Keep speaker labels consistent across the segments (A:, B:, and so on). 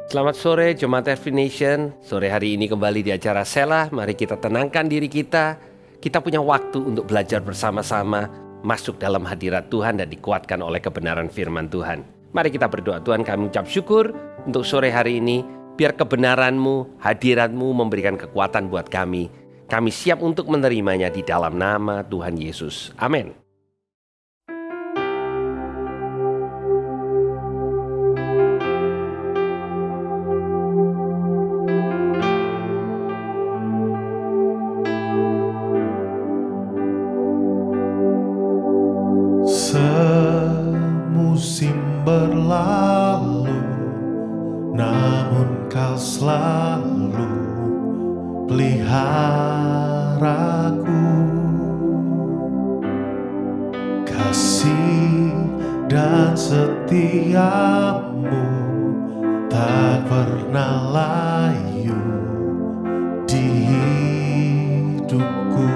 A: Selamat sore Jemaat FV Nation. Sore hari ini kembali di acara Selah. Mari kita tenangkan diri kita. Kita punya waktu untuk belajar bersama-sama, masuk dalam hadirat Tuhan dan dikuatkan oleh kebenaran firman Tuhan. Mari kita berdoa. Tuhan, kami ucap syukur untuk sore hari ini. Biar kebenaran-Mu, hadirat-Mu memberikan kekuatan buat kami. Kami siap untuk menerimanya di dalam nama Tuhan Yesus. Amin.
B: Semusim berlalu, namun Kau selalu peliharaku. Kasih dan setiamu tak pernah layu di hidupku.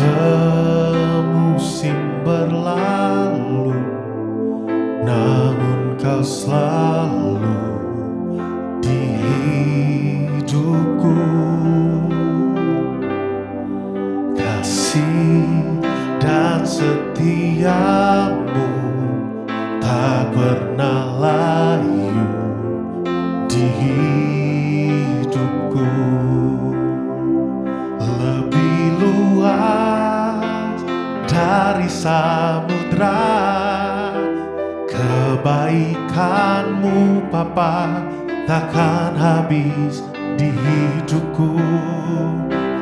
B: Semusim berlalu, namun Kau selalu di hidupku. Kasih dan setiamu tak pernah layu di hidupku. Lebih luas dari samudra kebaikan-Mu Bapa takkan habis di hidupku.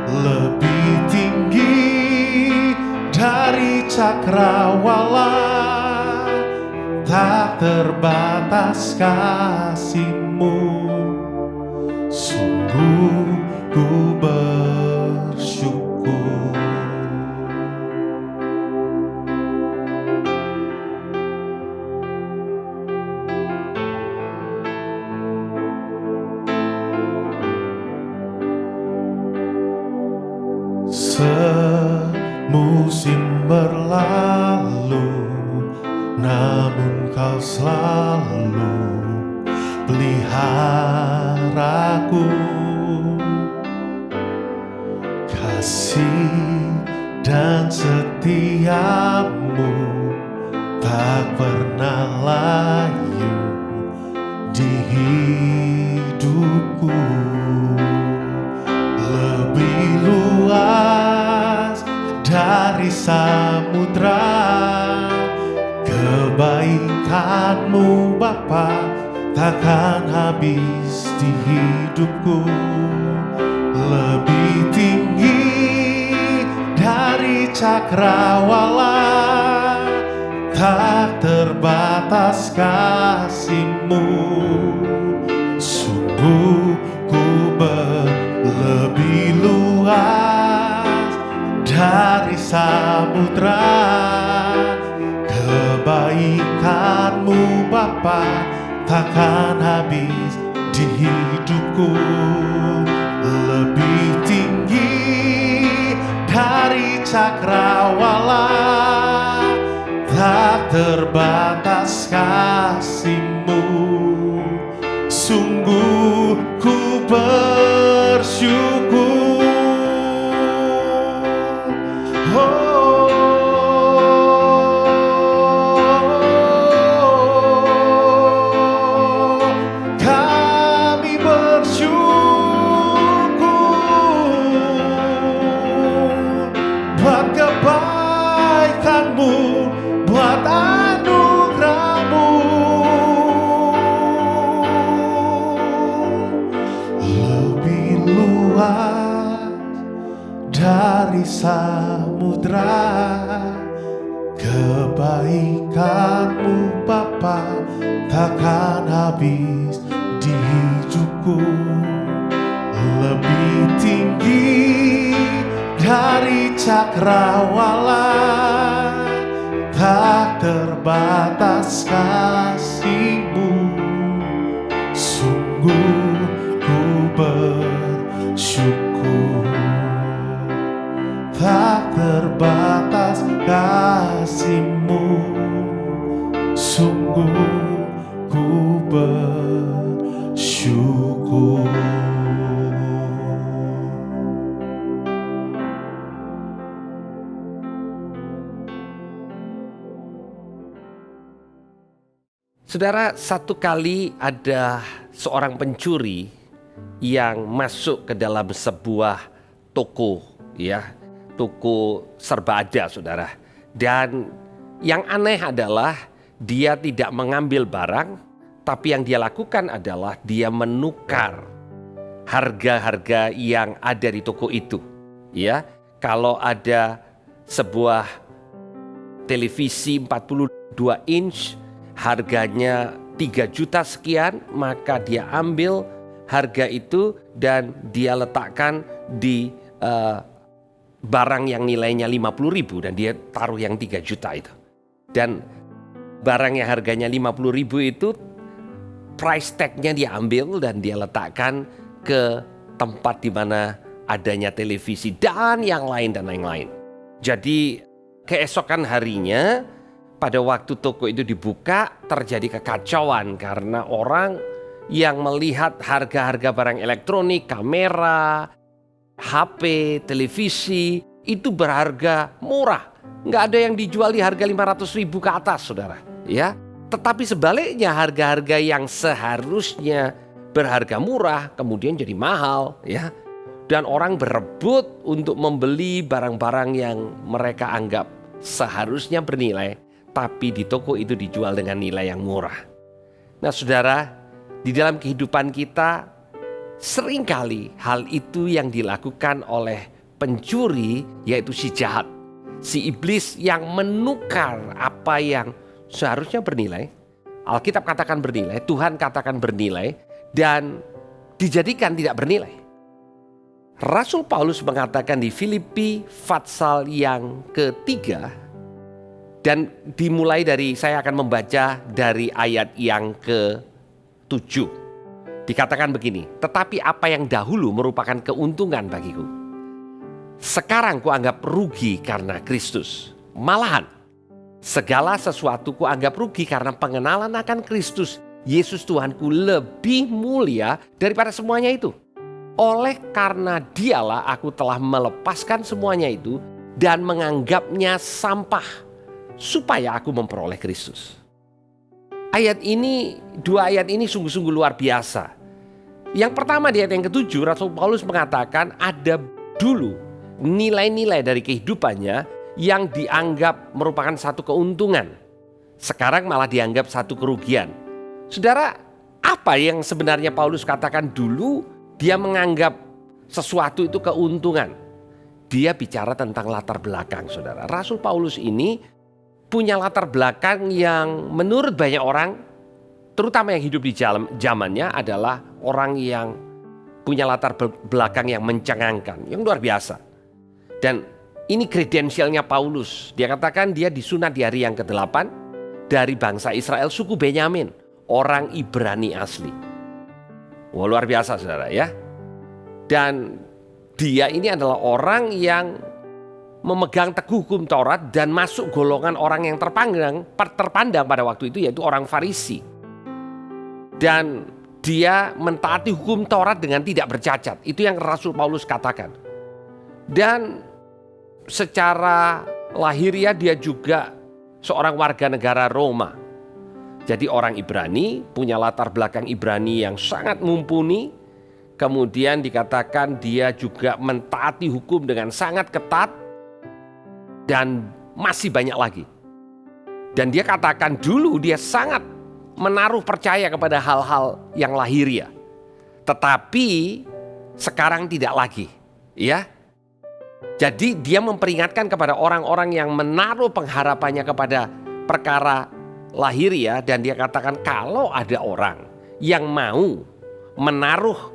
B: Lebih tinggi dari cakrawala, tak terbatas kasih-Mu. Sungguh ku bersyukur. Semusim berlalu, namun Kau selalu peliharaku. Kasih dan setiamu tak pernah layu di hidupku. Lebih luas dari samudra kebaikan-Mu Bapa takkan habis di hidupku. Lebih tinggi dari cakrawala, tak terbatas kasih-Mu. Sungguh ku lebih luas dari samudra kebaikan-Mu Bapa takkan habis di hidupku. Lebih tinggi dari cakrawala, tak terbatas kasih-Mu. Sungguh ku bersyukur. Kami bersyukur buat kebaikan-Mu, buat anugerah-Mu. Lebih luas dari samudra kebaikan-Mu Bapa takkan habis di hidupku. Lebih tinggi dari cakrawala, tak terbatas kasih-Mu. Sungguh ku bersyukur. Tak terbatas kasih-Mu. Sungguh tokoku.
A: Saudara, satu kali ada seorang pencuri yang masuk ke dalam sebuah toko, ya, toko serba ada, saudara. Dan yang aneh adalah dia tidak mengambil barang, tapi yang dia lakukan adalah dia menukar harga-harga yang ada di toko itu. Ya, kalau ada sebuah televisi 42 inch harganya 3 juta sekian, maka dia ambil harga itu dan dia letakkan di barang yang nilainya 50.000 dan dia taruh yang 3 juta itu. Dan barang yang harganya 50.000 itu price tag-nya dia ambil dan dia letakkan ke tempat di mana adanya televisi dan yang lain dan lain-lain. Jadi keesokan harinya pada waktu toko itu dibuka terjadi kekacauan karena orang yang melihat harga-harga barang elektronik, kamera, HP, televisi itu berharga murah. Nggak ada yang dijual di harga 500.000 ke atas, saudara. Ya, tetapi sebaliknya harga-harga yang seharusnya berharga murah kemudian jadi mahal, ya. Dan orang berebut untuk membeli barang-barang yang mereka anggap seharusnya bernilai, tapi di toko itu dijual dengan nilai yang murah. Nah, saudara, di dalam kehidupan kita seringkali hal itu yang dilakukan oleh pencuri, yaitu si jahat, si iblis yang menukar apa yang seharusnya bernilai, Alkitab katakan bernilai, Tuhan katakan bernilai, dan dijadikan tidak bernilai. Rasul Paulus mengatakan di Filipi pasal yang ketiga, dan dimulai dari, saya akan membaca dari ayat yang ke-7. Dikatakan begini, tetapi apa yang dahulu merupakan keuntungan bagiku, sekarang kuanggap rugi karena Kristus. Malahan, segala sesuatu kuanggap rugi karena pengenalan akan Kristus, Yesus Tuhanku lebih mulia daripada semuanya itu. Oleh karena dialah aku telah melepaskan semuanya itu dan menganggapnya sampah, supaya aku memperoleh Kristus. Ayat ini, dua ayat ini sungguh-sungguh luar biasa. Yang pertama di ayat yang ke-7, Rasul Paulus mengatakan ada dulu nilai-nilai dari kehidupannya yang dianggap merupakan satu keuntungan. Sekarang malah dianggap satu kerugian. Saudara, apa yang sebenarnya Paulus katakan dulu dia menganggap sesuatu itu keuntungan? Dia bicara tentang latar belakang, saudara. Rasul Paulus ini punya latar belakang yang menurut banyak orang, terutama yang hidup di zamannya, adalah orang yang punya latar belakang yang mencengangkan, yang luar biasa. Dan ini kredensialnya Paulus. Dia katakan dia disunat di hari yang ke-8 dari bangsa Israel, suku Benyamin, orang Ibrani asli. Wah, luar biasa, saudara, ya. Dan dia ini adalah orang yang memegang teguh hukum Taurat dan masuk golongan orang yang terpandang pada waktu itu, yaitu orang Farisi. Dan dia mentaati hukum Taurat dengan tidak bercacat. Itu yang Rasul Paulus katakan. Dan secara lahiriah dia juga seorang warga negara Roma. Jadi orang Ibrani, punya latar belakang Ibrani yang sangat mumpuni. Kemudian dikatakan dia juga mentaati hukum dengan sangat ketat. Dan masih banyak lagi. Dan dia katakan dulu dia sangat menaruh percaya kepada hal-hal yang lahiriah. Tetapi sekarang tidak lagi, ya. Jadi dia memperingatkan kepada orang-orang yang menaruh pengharapannya kepada perkara lahiriah, dan dia katakan kalau ada orang yang mau menaruh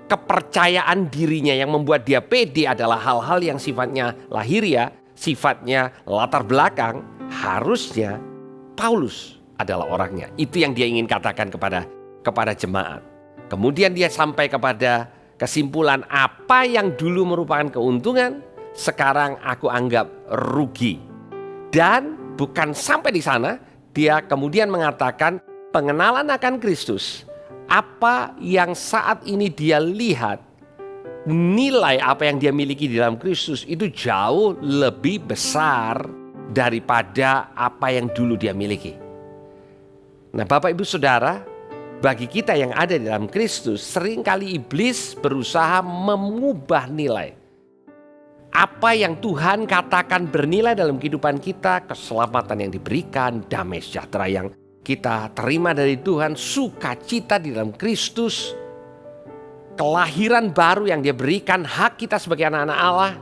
A: kepercayaan dirinya yang membuat dia pede adalah hal-hal yang sifatnya lahiriah, sifatnya latar belakang, harusnya Paulus adalah orangnya. Itu yang dia ingin katakan kepada jemaat. Kemudian dia sampai kepada kesimpulan, apa yang dulu merupakan keuntungan sekarang aku anggap rugi. Dan bukan sampai di sana, dia kemudian mengatakan pengenalan akan Kristus apa yang saat ini dia lihat, nilai apa yang dia miliki di dalam Kristus itu jauh lebih besar daripada apa yang dulu dia miliki. Nah, Bapak Ibu Saudara, bagi kita yang ada di dalam Kristus, seringkali iblis berusaha mengubah nilai. Apa yang Tuhan katakan bernilai dalam kehidupan kita, keselamatan yang diberikan, damai sejahtera yang kita terima dari Tuhan, sukacita di dalam Kristus, kelahiran baru yang dia berikan, hak kita sebagai anak-anak Allah,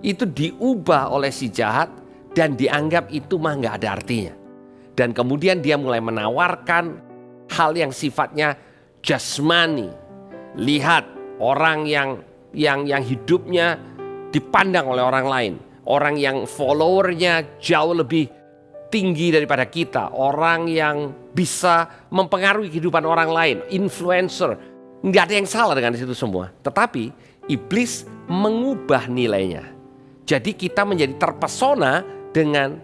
A: itu diubah oleh si jahat dan dianggap itu mah gak ada artinya. Dan kemudian dia mulai menawarkan hal yang sifatnya jasmani. Lihat orang yang hidupnya dipandang oleh orang lain. Orang yang followernya jauh lebih tinggi daripada kita. Orang yang bisa mempengaruhi kehidupan orang lain. Influencer. Nggak ada yang salah dengan itu semua. Tetapi iblis mengubah nilainya. Jadi kita menjadi terpesona dengan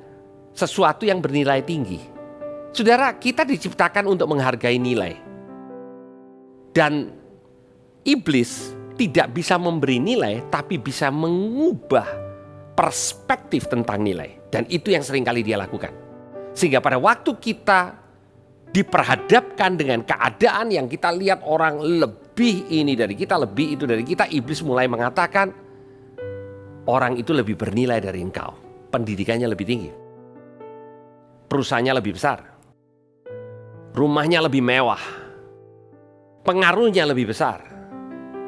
A: sesuatu yang bernilai tinggi. Saudara, kita diciptakan untuk menghargai nilai. Dan iblis tidak bisa memberi nilai, tapi bisa mengubah perspektif tentang nilai. Dan itu yang seringkali dia lakukan. Sehingga pada waktu kita diperhadapkan dengan keadaan yang kita lihat orang lebih ini dari kita, lebih itu dari kita, iblis mulai mengatakan orang itu lebih bernilai dari engkau. Pendidikannya lebih tinggi. Perusahaannya lebih besar. Rumahnya lebih mewah. Pengaruhnya lebih besar.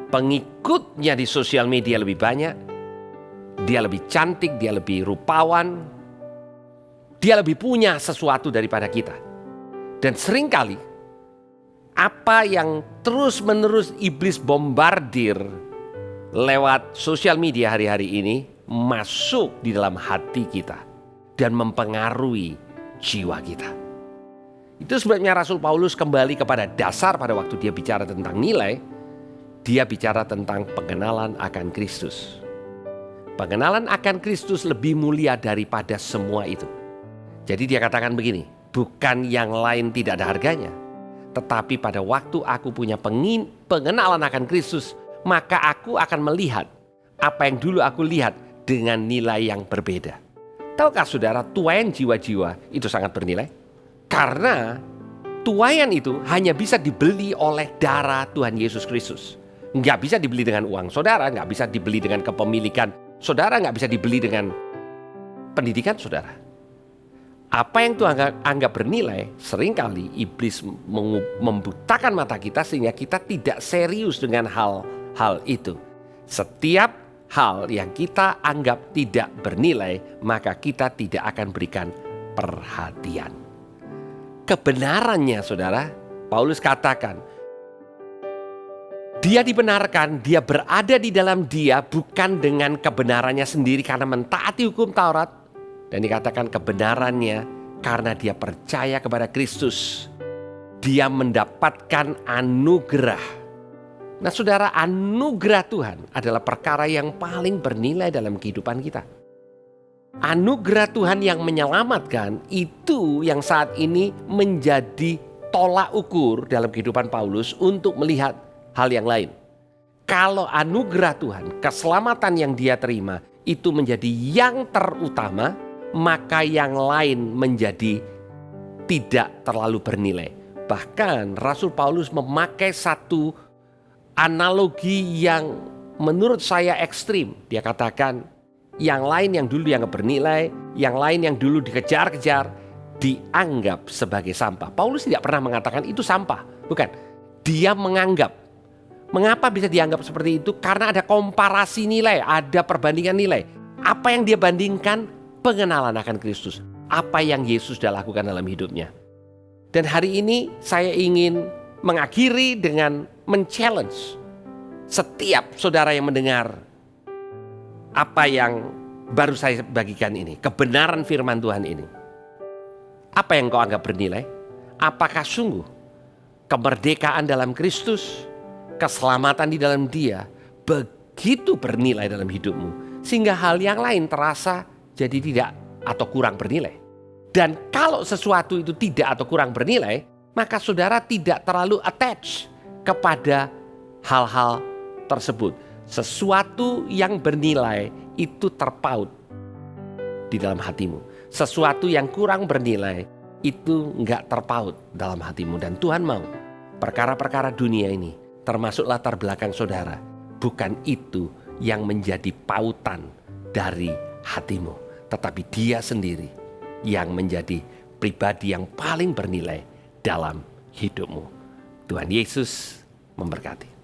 A: Pengikutnya di sosial media lebih banyak. Dia lebih cantik, dia lebih rupawan. Dia lebih punya sesuatu daripada kita. Dan seringkali apa yang terus-menerus iblis bombardir lewat sosial media hari-hari ini masuk di dalam hati kita dan mempengaruhi jiwa kita. Itu sebabnya Rasul Paulus kembali kepada dasar pada waktu dia bicara tentang nilai. Dia bicara tentang pengenalan akan Kristus. Pengenalan akan Kristus lebih mulia daripada semua itu. Jadi dia katakan begini, bukan yang lain tidak ada harganya, tetapi pada waktu aku punya pengenalan akan Kristus, maka aku akan melihat apa yang dulu aku lihat dengan nilai yang berbeda. Tahukah saudara, tuaian jiwa-jiwa itu sangat bernilai? Karena tuaian itu hanya bisa dibeli oleh darah Tuhan Yesus Kristus. Nggak bisa dibeli dengan uang saudara, nggak bisa dibeli dengan kepemilikan saudara, nggak bisa dibeli dengan pendidikan saudara. Apa yang Tuhan anggap bernilai, seringkali iblis membutakan mata kita sehingga kita tidak serius dengan hal-hal itu. Setiap hal yang kita anggap tidak bernilai, maka kita tidak akan berikan perhatian. Kebenarannya, saudara, Paulus katakan, dia dibenarkan, dia berada di dalam dia bukan dengan kebenarannya sendiri karena mentaati hukum Taurat. Dan dikatakan kebenarannya karena dia percaya kepada Kristus. Dia mendapatkan anugerah. Nah saudara, anugerah Tuhan adalah perkara yang paling bernilai dalam kehidupan kita. Anugerah Tuhan yang menyelamatkan itu yang saat ini menjadi tolak ukur dalam kehidupan Paulus untuk melihat hal yang lain. Kalau anugerah Tuhan, keselamatan yang dia terima itu menjadi yang terutama, maka yang lain menjadi tidak terlalu bernilai. Bahkan Rasul Paulus memakai satu analogi yang menurut saya ekstrim. Dia katakan yang lain yang dulu dianggap bernilai, yang lain yang dulu dikejar-kejar, dianggap sebagai sampah. Paulus tidak pernah mengatakan itu sampah. Bukan, dia menganggap. Mengapa bisa dianggap seperti itu? Karena ada komparasi nilai, ada perbandingan nilai. Apa yang dia bandingkan? Pengenalan akan Kristus. Apa yang Yesus sudah lakukan dalam hidupnya. Dan hari ini saya ingin mengakhiri dengan men-challenge setiap saudara yang mendengar apa yang baru saya bagikan ini. Kebenaran firman Tuhan ini. Apa yang kau anggap bernilai? Apakah sungguh kemerdekaan dalam Kristus, keselamatan di dalam Dia begitu bernilai dalam hidupmu sehingga hal yang lain terasa jadi tidak atau kurang bernilai? Dan kalau sesuatu itu tidak atau kurang bernilai, maka saudara tidak terlalu attach kepada hal-hal tersebut. Sesuatu yang bernilai itu terpaut di dalam hatimu. Sesuatu yang kurang bernilai itu nggak terpaut dalam hatimu. Dan Tuhan mau perkara-perkara dunia ini, termasuk latar belakang saudara, bukan itu yang menjadi pautan dari hatimu, tetapi Dia sendiri yang menjadi pribadi yang paling bernilai dalam hidupmu. Tuhan Yesus memberkati.